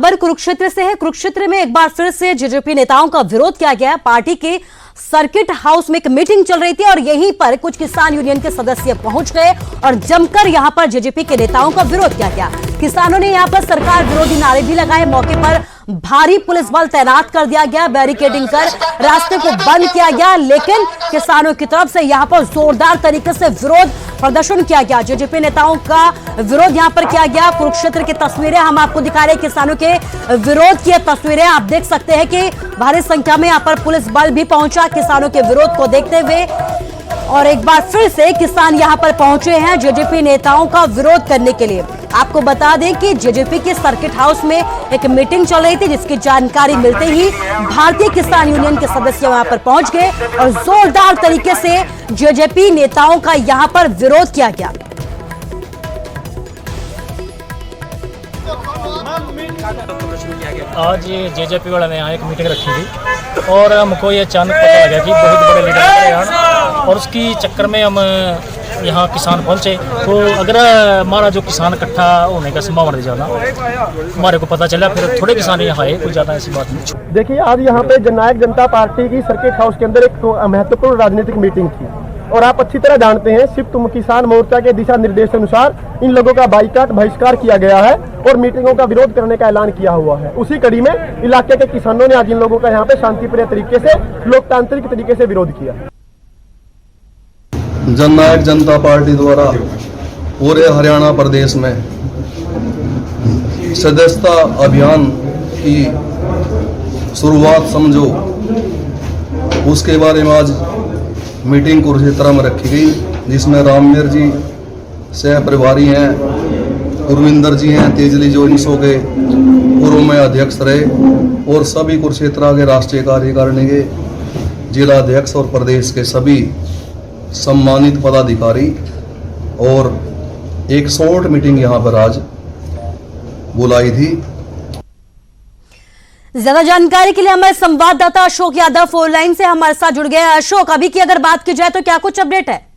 खबर कुरुक्षेत्र से है। कुरुक्षेत्र में एक बार फिर से जेजेपी नेताओं का विरोध किया गया। पार्टी के सर्किट हाउस में एक मीटिंग चल रही थी और यहीं पर कुछ किसान यूनियन के सदस्य पहुंच गए और जमकर यहां पर जेजेपी के नेताओं का विरोध किया गया। किसानों ने यहां पर सरकार विरोधी नारे भी लगाए। मौके पर भारी पुलिस बल तैनात कर दिया गया, बैरिकेडिंग कर रास्ते को बंद किया गया, लेकिन किसानों की तरफ से यहां पर जोरदार तरीके से विरोध प्रदर्शन किया गया। जेजेपी नेताओं का विरोध यहां पर किया गया। कुरुक्षेत्र की तस्वीरें हम आपको दिखा रहे हैं, किसानों के विरोध की तस्वीरें आप देख सकते हैं कि भारी संख्या में यहां पर पुलिस बल भी पहुंचा किसानों के विरोध को देखते हुए। और एक बार फिर से किसान यहां पर पहुंचे हैं जेजेपी नेताओं का विरोध करने के लिए। आपको बता दें कि जेजेपी के सर्किट हाउस में एक मीटिंग चल रही थी, जिसकी जानकारी मिलते ही भारतीय किसान यूनियन के सदस्य वहां पर पहुंच गए और जोरदार तरीके से जेजेपी नेताओं का यहां पर विरोध किया गया। आज जेजेपी वाले ने यहाँ एक मीटिंग रखी थी और हमको ये अचानक पता लगा कि बहुत बड़े लीडर हैं और उसकी चक्कर में हम यहाँ किसान पहुँचे। तो अगर हमारा जो किसान इकट्ठा होने का संभावना ज़्यादा हमारे को पता चला, फिर थोड़े किसान यहाँ आए, कोई ज़्यादा ऐसी बात नहीं। देखिए, आज यहाँ पे जननायक जनता पार्टी की सर्किट हाउस के अंदर एक महत्वपूर्ण राजनीतिक मीटिंग थी और आप अच्छी तरह जानते हैं संयुक्त किसान मोर्चा के दिशा निर्देश अनुसार इन लोगों का बाइकाट बहिष्कार किया गया है और मीटिंगों का विरोध करने का ऐलान किया हुआ है। उसी कड़ी में इलाके के किसानों ने आज इन लोगों का यहाँ पे शांतिप्रिय तरीके से, लोकतांत्रिक तरीके से विरोध किया। जननायक जनता पार्टी द्वारा पूरे हरियाणा प्रदेश में सदस्यता अभियान की शुरुआत समझो, उसके बारे में आज मीटिंग कुरुक्षेत्र में रखी गई, जिसमें रामवीर जी सह प्रभारी हैं, गुरविंदर जी हैं, तेजली जो इंसो के पूर्व में अध्यक्ष रहे, और सभी कुरुक्षेत्र के राष्ट्रीय कार्यकारिणी के जिला अध्यक्ष और प्रदेश के सभी सम्मानित पदाधिकारी, और एक शॉर्ट मीटिंग यहाँ पर आज बुलाई थी। ज्यादा जानकारी के लिए हमारे संवाददाता अशोक यादव फोन लाइन से हमारे साथ जुड़ गए। अशोक, अभी की अगर बात की जाए तो क्या कुछ अपडेट है?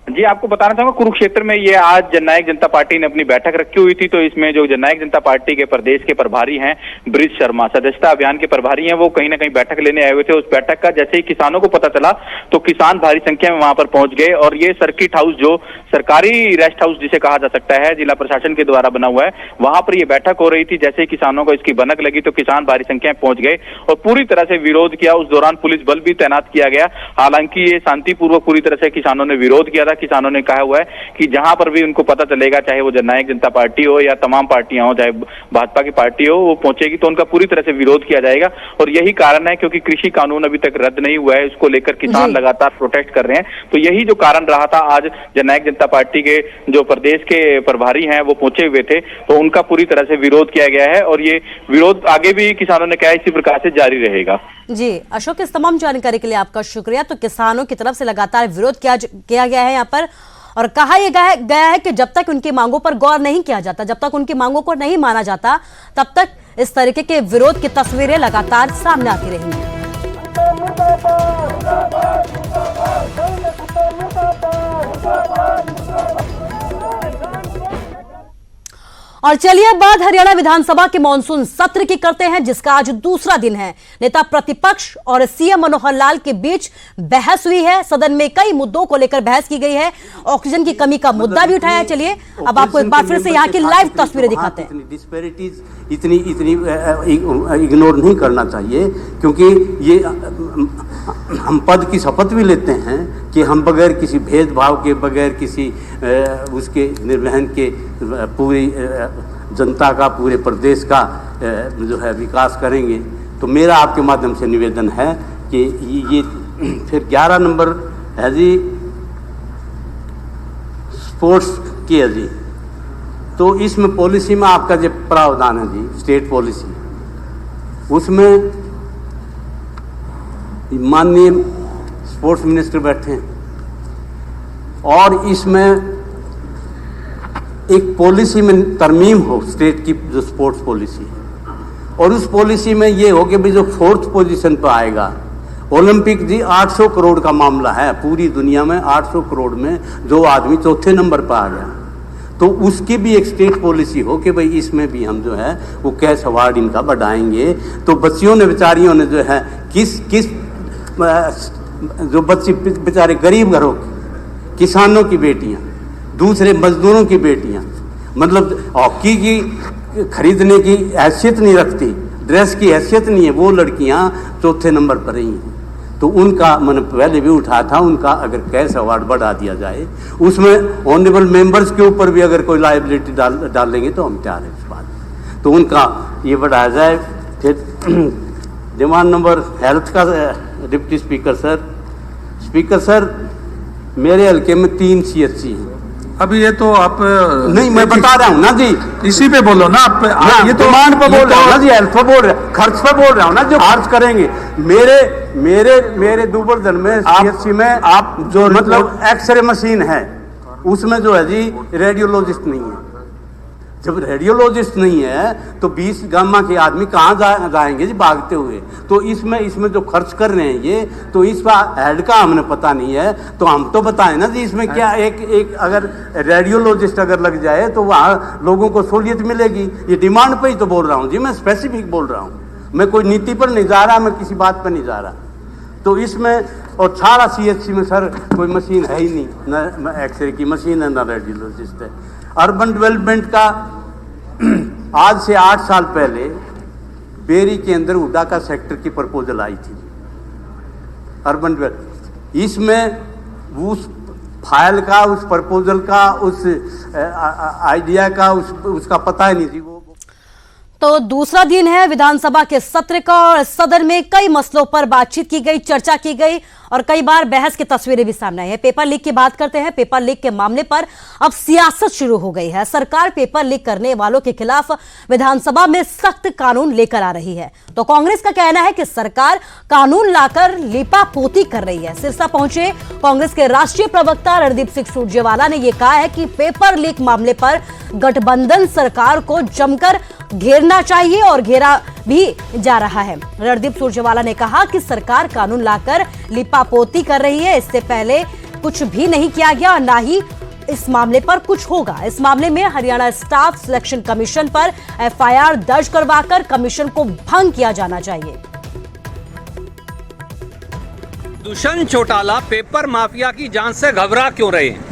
जी, आपको बताना चाहूंगा, कुरुक्षेत्र में ये आज जननायक जनता पार्टी ने अपनी बैठक रखी हुई थी। तो इसमें जो जननायक जनता पार्टी के प्रदेश के प्रभारी हैं ब्रिज शर्मा, सदस्यता अभियान के प्रभारी हैं, वो कहीं ना कहीं बैठक लेने आए हुए थे। उस बैठक का जैसे ही किसानों को पता चला तो किसान भारी संख्या में वहां पर पहुंच गए और ये सर्किट हाउस, जो सरकारी रेस्ट हाउस जिसे कहा जा सकता है, जिला प्रशासन के द्वारा बना हुआ है, वहां पर ये बैठक हो रही थी। जैसे ही किसानों को इसकी भनक लगी तो किसान भारी संख्या में पहुंच गए और पूरी तरह से विरोध किया। उस दौरान पुलिस बल भी तैनात किया गया। हालांकि ये शांतिपूर्वक पूरी तरह से किसानों ने विरोध किया था। किसानों ने कहा हुआ है कि जहां पर भी उनको पता चलेगा, चाहे वो जननायक जनता पार्टी हो या तमाम पार्टियां हो, चाहे भाजपा की पार्टी हो, वो पहुंचेगी तो उनका पूरी तरह से विरोध किया जाएगा। और यही कारण है क्योंकि कृषि कानून अभी तक रद्द नहीं हुआ है, उसको लेकर किसान लगातार प्रोटेस्ट कर रहे हैं। तो यही जो कारण रहा था, आज जननायक जनता पार्टी के जो प्रदेश के प्रभारी हैं वो पहुंचे हुए थे, तो उनका पूरी तरह से विरोध किया गया है और ये विरोध आगे भी किसानों ने कहा इसी प्रकार से जारी रहेगा। जी अशोक, इस तमाम जानकारी के लिए आपका शुक्रिया। तो किसानों की तरफ से लगातार विरोध किया गया है यहाँ पर और कहा यह गया है कि जब तक उनकी मांगों पर गौर नहीं किया जाता, जब तक उनकी मांगों को नहीं माना जाता, तब तक इस तरीके के विरोध की तस्वीरें लगातार सामने आती रहेंगी। और चलिए बात हरियाणा विधानसभा के मॉनसून सत्र की करते हैं, जिसका आज दूसरा दिन है। नेता प्रतिपक्ष और सीएम मनोहर लाल के बीच बहस हुई है। सदन में कई मुद्दों को लेकर बहस की गई है। ऑक्सीजन की कमी का मुद्दा भी उठाया है। चलिए अब आपको एक बार फिर से यहाँ की लाइव तस्वीरें दिखाते हैं। डिस्पैरिटीज इतनी इग्नोर नहीं करना चाहिए, क्योंकि ये हम पद की शपथ भी लेते हैं कि हम बगैर किसी भेदभाव के, बगैर किसी उसके निर्वहन के पूरी जनता का, पूरे प्रदेश का जो है विकास करेंगे। तो मेरा आपके माध्यम से निवेदन है कि ये फिर 11 नंबर है जी, स्पोर्ट्स की है जी। तो इसमें पॉलिसी में आपका जो प्रावधान है जी, स्टेट पॉलिसी, उसमें माननीय स्पोर्ट्स मिनिस्टर बैठे हैं और इसमें एक पॉलिसी में तरमीम हो, स्टेट की जो स्पोर्ट्स पॉलिसी है, और उस पॉलिसी में ये हो कि भाई जो 4th पोजीशन पर आएगा, ओलंपिक जी 800 करोड़ का मामला है, पूरी दुनिया में 800 करोड़ में जो आदमी 4थे नंबर पर आ गया, तो उसकी भी एक स्टेट पॉलिसी हो कि भाई इसमें भी हम जो है वो कैश अवार्ड इनका बढ़ाएंगे। तो बच्चियों ने बेचारियों ने जो है किस जो बच्चे बेचारे गरीब घरों के, किसानों की बेटियां, दूसरे मजदूरों की बेटियां, मतलब हॉकी की खरीदने की हैसियत नहीं रखती, ड्रेस की हैसियत नहीं है, वो लड़कियां चौथे नंबर पर रही हैं। तो उनका मैंने पहले भी उठाया था, उनका अगर कैश अवार्ड बढ़ा दिया जाए, उसमें ऑनरेबल मेंबर्स के ऊपर भी अगर कोई लायबिलिटी डालेंगे तो हम तैयार हैं इस बात। तो उनका ये बढ़ाया जाए। फिर डिमांड नंबर हेल्थ का, डिप्टी स्पीकर सर मेरे हल्के में 3 CHC हैं। अभी ये तो आप नहीं, मैं बता रहा हूँ ना जी, इसी पे बोलो ना आप ये तो डिमांड पे बोल रहा हूँ ना जी, हेल्थ पे बोल रहा हूँ, खर्च पे बोल रहा हूँ ना, जो खर्च करेंगे। मेरे दुबर्धन में CHC में आप जो मतलब एक्सरे मशीन है, उसमें जो है जी रेडियोलॉजिस्ट नहीं है। जब रेडियोलॉजिस्ट नहीं है तो 20 गामा के आदमी कहाँ जाएंगे जी भागते हुए। तो इसमें जो खर्च कर रहे हैं ये, तो इसका हेड का हमने पता नहीं है। तो हम तो बताएं ना जी, इसमें क्या एक अगर रेडियोलॉजिस्ट अगर लग जाए तो वहाँ लोगों को सहूलियत मिलेगी। ये डिमांड पे ही तो बोल रहा हूँ जी, मैं स्पेसिफिक बोल रहा हूँ, मैं कोई नीति पर नहीं जा रहा, मैं किसी बात पर नहीं जा रहा। तो इसमें और सारा CHC में सर कोई मशीन है ही नहीं, न एक्सरे की मशीन है, न रेडियोलॉजिस्ट है। अर्बन डेवलपमेंट का आज से 8 साल पहले बेरी के अंदर हुड्डा का सेक्टर की प्रपोजल आई थी अर्बन डेवलपमेंट। इसमें उस फाइल का, उस प्रपोजल का, उस आइडिया का उसका पता ही नहीं थी। वो तो दूसरा दिन है विधानसभा के सत्र का और सदन में कई मसलों पर बातचीत की गई, चर्चा की गई और कई बार बहस की तस्वीरें भी सामने आई है। पेपर लीक की बात करते हैं। पेपर लीक के मामले पर अब सियासत शुरू हो गई है। सरकार पेपर लीक करने वालों के खिलाफ विधानसभा में सख्त कानून लेकर आ रही है। तो कांग्रेस का कहना है कि सरकार कानून लाकर लीपापोती कर रही है। सिरसा पहुंचे कांग्रेस के राष्ट्रीय प्रवक्ता रणदीप सिंह सुरजेवाला ने यह कहा है कि पेपर लीक मामले पर गठबंधन सरकार को जमकर घेरना चाहिए और घेरा भी जा रहा है। रणदीप सुरजेवाला ने कहा कि सरकार कानून लाकर लिपापोती कर रही है, इससे पहले कुछ भी नहीं किया गया और ना ही इस मामले पर कुछ होगा। इस मामले में हरियाणा स्टाफ सिलेक्शन कमीशन पर FIR दर्ज करवाकर कमीशन को भंग किया जाना चाहिए। दुष्यंत चौटाला पेपर माफिया की जान से घबरा क्यों रहे हैं?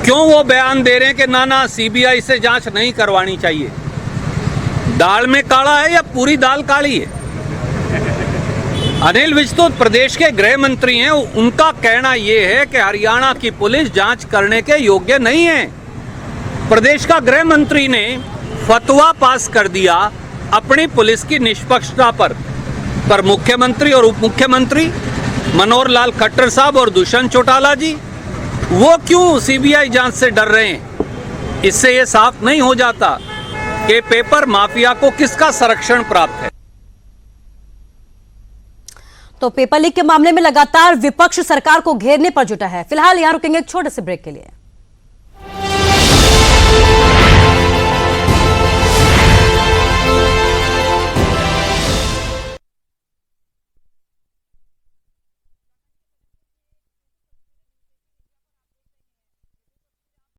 क्यों वो बयान दे रहे हैं कि ना CBI से जांच नहीं करवानी चाहिए? दाल में काला है या पूरी दाल काली है? अनिल विज तो प्रदेश के गृह मंत्री हैं, उनका कहना यह है कि हरियाणा की पुलिस जांच करने के योग्य नहीं है। प्रदेश का गृह मंत्री ने फतवा पास कर दिया अपनी पुलिस की निष्पक्षता पर मुख्यमंत्री और उप मुख्यमंत्री मनोहर लाल खट्टर साहब और दुष्यंत चौटाला जी वो क्यों CBI जांच से डर रहे हैं? इससे यह साफ नहीं हो जाता कि पेपर माफिया को किसका संरक्षण प्राप्त है। तो पेपर लीक के मामले में लगातार विपक्ष सरकार को घेरने पर जुटा है। फिलहाल यहां रुकेंगे एक छोटे से ब्रेक के लिए।